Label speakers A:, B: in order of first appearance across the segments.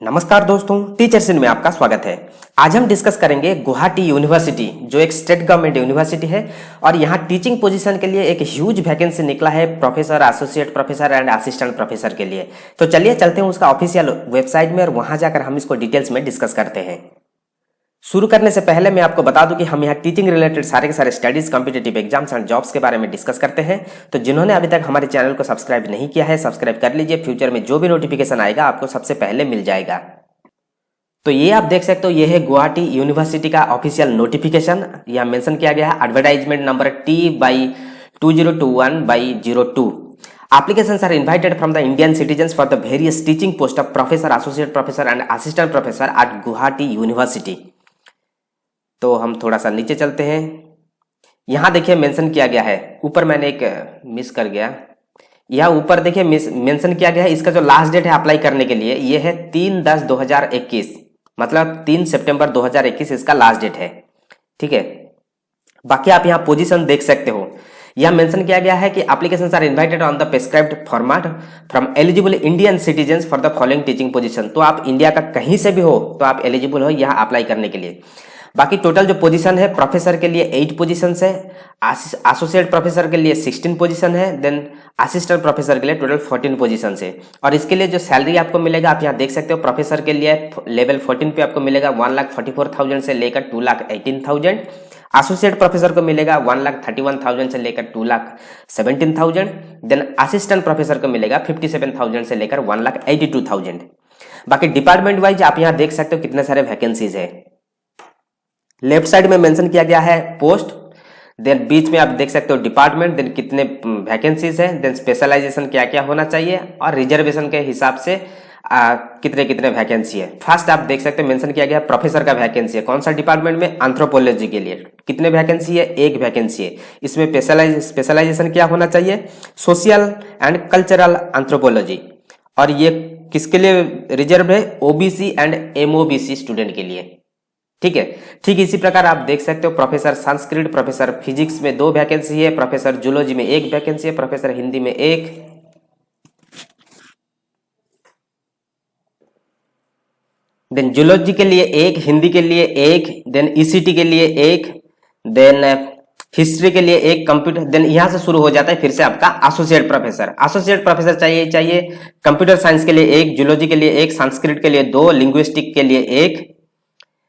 A: नमस्कार दोस्तों, teachers in में आपका स्वागत है। आज हम डिस्कस करेंगे गुवाहाटी यूनिवर्सिटी, जो एक स्टेट गवर्नमेंट यूनिवर्सिटी है और यहाँ टीचिंग पोजीशन के लिए एक ह्यूज वैकेंसी निकला है professor, associate professor and assistant professor के लिए। तो चलिए चलते हैं उसका ऑफिशियल वेबसाइट में और वहां जाकर हम इसको डिटेल्स में डिस्कस करते हैं। शुरू करने से पहले मैं आपको बता दूं कि हम यहाँ टीचिंग रिलेटेड सारे के सारे studies, competitive exams and jobs के बारे में डिस्कस करते हैं। तो जिन्होंने अभी तक हमारे चैनल को सब्सक्राइब नहीं किया है, सब्सक्राइब कर लीजिए। फ्यूचर में जो भी नोटिफिकेशन आएगा आपको सबसे पहले मिल जाएगा। तो ये आप देख सकते हो, ये है गुवाहाटी यूनिवर्सिटी का ऑफिशियल नोटिफिकेशन। यहाँ मेंशन किया गया है advertisement number T/2021/02। Applications are invited from the Indian citizens for the various teaching post of professor, associate professor and assistant professor at Guwahati University। तो हम थोड़ा सा नीचे चलते हैं। यहाँ देखिए मेंशन किया गया है, ऊपर मैंने एक मिस कर गया, यहाँ ऊपर देखिए मेंशन किया गया है। इसका जो लास्ट डेट है अप्लाई करने के लिए ये है 3/10/2021, मतलब 3 सितंबर 2021 इसका लास्ट डेट है। ठीक है, बाकी आप यहाँ पोजीशन देख सकते हो। यह मेंशन किया गया है कि applications are invited on the prescribed format from eligible Indian citizens for the following teaching position. तो आप इंडिया का कहीं से भी हो तो आप एलिजिबल हो यहाँ अप्लाई करने के लिए। बाकी टोटल जो पोजीशन है, प्रोफेसर के लिए 8 पोजीशन है, एसोसिएट प्रोफेसर के लिए 16 पोजीशन है, देन असिस्टेंट प्रोफेसर के लिए टोटल 14 पोजीशन है। और इसके लिए जो सैलरी आपको मिलेगा आप यहाँ देख सकते हो। प्रोफेसर के लिए लेवल 14 पे आपको मिलेगा 1,44,000 से लेकर 2,18,000। एसोसिएट प्रोफेसर को मिलेगा 1,31,000 से लेकर 2,17,000। देन असिस्टेंट प्रोफेसर को मिलेगा 57,000 से लेकर 1,82,000। बाकी डिपार्टमेंट वाइज आप यहाँ देख सकते हो कितने सारे वैकेंसीज है। लेफ्ट साइड में मेंशन किया गया है पोस्ट, देन बीच में आप देख सकते हो डिपार्टमेंट, देन कितने वैकेंसीज है, देन स्पेशलाइजेशन क्या क्या होना चाहिए और रिजर्वेशन के हिसाब से कितने कितने वैकेंसी है। फर्स्ट आप देख सकते हो मेंशन किया गया है प्रोफेसर का वैकेंसी है। कौन सा डिपार्टमेंट में? एंथ्रोपोलॉजी के लिए। कितने वैकेंसी है? 1 वैकेंसी है। इसमें स्पेशलाइजेशन क्या होना चाहिए? Social and cultural anthropology. और ये किसके लिए रिजर्व है? ओबीसी एंड एमओबीसी स्टूडेंट के लिए। ठीक है, ठीक इसी प्रकार आप देख सकते हो प्रोफेसर संस्कृत, प्रोफेसर फिजिक्स में 2 वैकेंसी है, प्रोफेसर जूलॉजी में 1 वैकेंसी है, प्रोफेसर हिंदी में 1, देन जूलॉजी के लिए 1, हिंदी के लिए 1, देन ईसीटी के लिए 1, देन हिस्ट्री के लिए 1, कंप्यूटर। देन यहां से शुरू हो जाता है फिर से आपका एसोसिएट प्रोफेसर। एसोसिएट प्रोफेसर चाहिए कंप्यूटर साइंस के लिए 1, जूलॉजी के लिए 1, संस्कृत के लिए 2, लिंग्विस्टिक के लिए 1,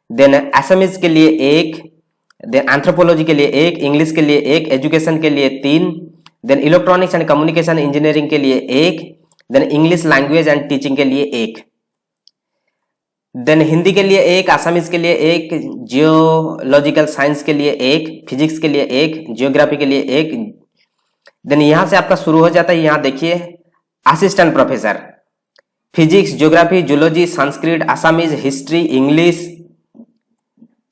A: देन असमीज के लिए 1, देन एंथ्रोपोलॉजी के लिए 1, इंग्लिश के लिए 1, एजुकेशन के लिए 3, then electronics and communication engineering के लिए 1, then English language and teaching के लिए 1, देन हिंदी के लिए 1, असमीज के लिए 1, जियोलॉजिकल साइंस के लिए 1, फिजिक्स के लिए 1, जियोग्राफी के लिए 1। देन यहां से आपका शुरू हो जाता है, यहां देखिए assistant professor physics, geography, zoology, Sanskrit, Assamese, history, English,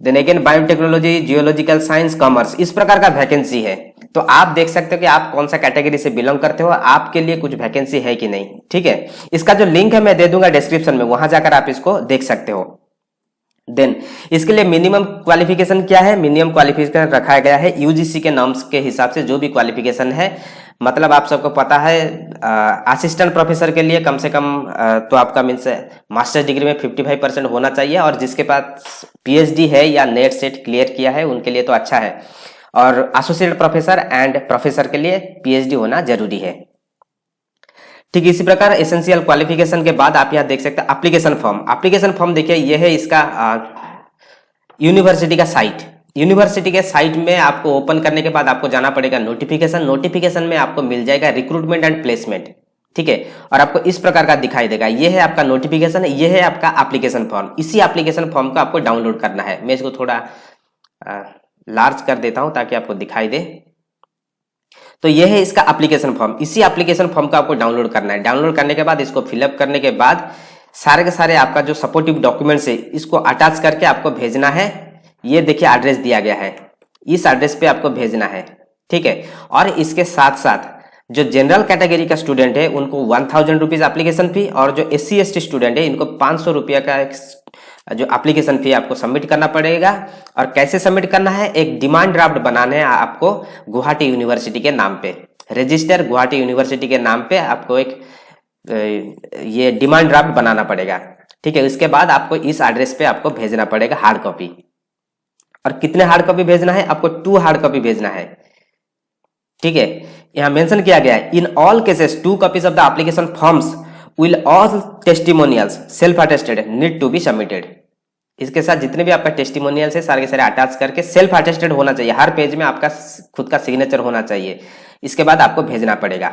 A: then again biotechnology, geological science, commerce. इस प्रकार का वैकेंसी है। तो आप देख सकते हो कि आप कौन सा कैटेगरी से बिलोंग करते हो, आपके लिए कुछ वैकेंसी है कि नहीं। ठीक है, इसका जो लिंक है मैं दे दूंगा डिस्क्रिप्शन में, वहां जाकर आप इसको देख सकते हो। देन इसके लिए मिनिमम क्वालिफिकेशन क्या है? मिनिमम क्वालिफिकेशन रखा गया है यूजीसी के नॉर्म्स के हिसाब से जो भी क्वालिफिकेशन है। मतलब आप सबको पता है असिस्टेंट प्रोफेसर के लिए कम से कम तो आपका मीन्स मास्टर्स डिग्री में 55% होना चाहिए, और जिसके पास पीएचडी है या नेट सेट क्लियर किया है उनके लिए तो अच्छा है। और एसोसिएट प्रोफेसर एंड प्रोफेसर के लिए पीएचडी होना जरूरी है। ठीक इसी प्रकार एसेंशियल क्वालिफिकेशन के बाद आप यहाँ देख सकते हैं एप्लीकेशन फॉर्म। एप्लीकेशन फॉर्म देखिए, यह है इसका यूनिवर्सिटी का साइट। यूनिवर्सिटी के साइट में आपको ओपन करने के बाद आपको जाना पड़ेगा नोटिफिकेशन में आपको मिल जाएगा रिक्रूटमेंट एंड प्लेसमेंट। ठीक है, और आपको इस प्रकार का दिखाई देगा, ये है आपका नोटिफिकेशन, ये है आपका एप्लीकेशन फॉर्म। इसी एप्लीकेशन फॉर्म को आपको डाउनलोड करना है। मैं इसको थोड़ा लार्ज कर देता हूं ताकि आपको दिखाई दे। तो ये है इसका एप्लीकेशन फॉर्म। इसी एप्लीकेशन फॉर्म को आपको डाउनलोड करना है। डाउनलोड करने के बाद इसको फिलअप करने के बाद सारे के सारे आपका जो सपोर्टिव डॉक्यूमेंट्स है इसको अटैच करके आपको भेजना है। ये देखिए एड्रेस दिया गया है, इस एड्रेस पे आपको भेजना है। ठीक है, और इसके साथ साथ जो जनरल कैटेगरी का स्टूडेंट है उनको 1000 रुपीज एप्लीकेशन फी, और जो SC ST स्टूडेंट है इनको 500 रुपया का जो एप्लीकेशन फी आपको सबमिट करना पड़ेगा। और कैसे सबमिट करना है? एक डिमांड ड्राफ्ट बनाना है आपको गुवाहाटी यूनिवर्सिटी के नाम पे, रजिस्टर गुवाहाटी यूनिवर्सिटी के नाम पे आपको एक ये डिमांड ड्राफ्ट बनाना पड़ेगा। ठीक है। इसके बाद आपको इस एड्रेस पे आपको भेजना पड़ेगा हार्ड कॉपी। और कितने हार्ड कॉपी भेजना है? आपको 2 हार्ड कॉपी भेजना है। ठीक है, यहां मेंशन किया गया है, in all cases 2 copies of the application forms will all testimonials self attested need to be submitted. इसके साथ जितने भी आपका टेस्टिमोनियल्स है सारे के सारे अटैच करके सेल्फ अटेस्टेड होना चाहिए। हर पेज में आपका खुद का सिग्नेचर होना चाहिए। इसके बाद आपको भेजना पड़ेगा।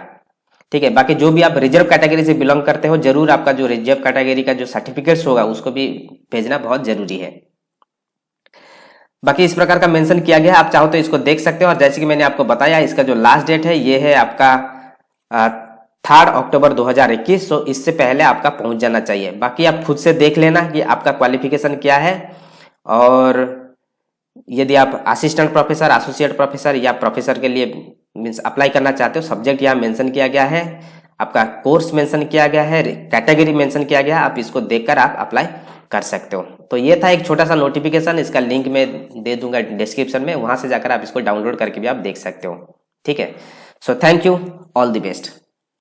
A: ठीक है, बाकी जो भी आप रिजर्व कैटेगरी से बिलोंग करते हो, जरूर आपका जो रिजर्व कैटेगरी का जो सर्टिफिकेट्स होगा उसको भी भेजना बहुत जरूरी है। बाकी इस प्रकार का मेंशन किया गया है, आप चाहो तो इसको देख सकते हो। और जैसे कि मैंने आपको बताया, इसका जो लास्ट डेट है ये है आपका 3 अक्टूबर 2021। तो इससे पहले आपका पहुंच जाना चाहिए। बाकी आप खुद से देख लेना कि आपका क्वालिफिकेशन क्या है। और यदि आप असिस्टेंट प्रोफेसर, एसोसिएट प्रोफेसर या प्रोफेसर के लिए मीन्स अप्लाई करना चाहते हो, सब्जेक्ट यहाँ मेंशन किया गया है, आपका कोर्स मेंशन किया गया है, कैटेगरी मेंशन किया गया है। आप इसको देखकर आप अप्लाई कर सकते हो। तो ये था एक छोटा सा नोटिफिकेशन, इसका लिंक मैं दे दूंगा डिस्क्रिप्शन में, वहां से जाकर आप इसको डाउनलोड करके भी आप देख सकते हो। ठीक है, so thank you, all the best.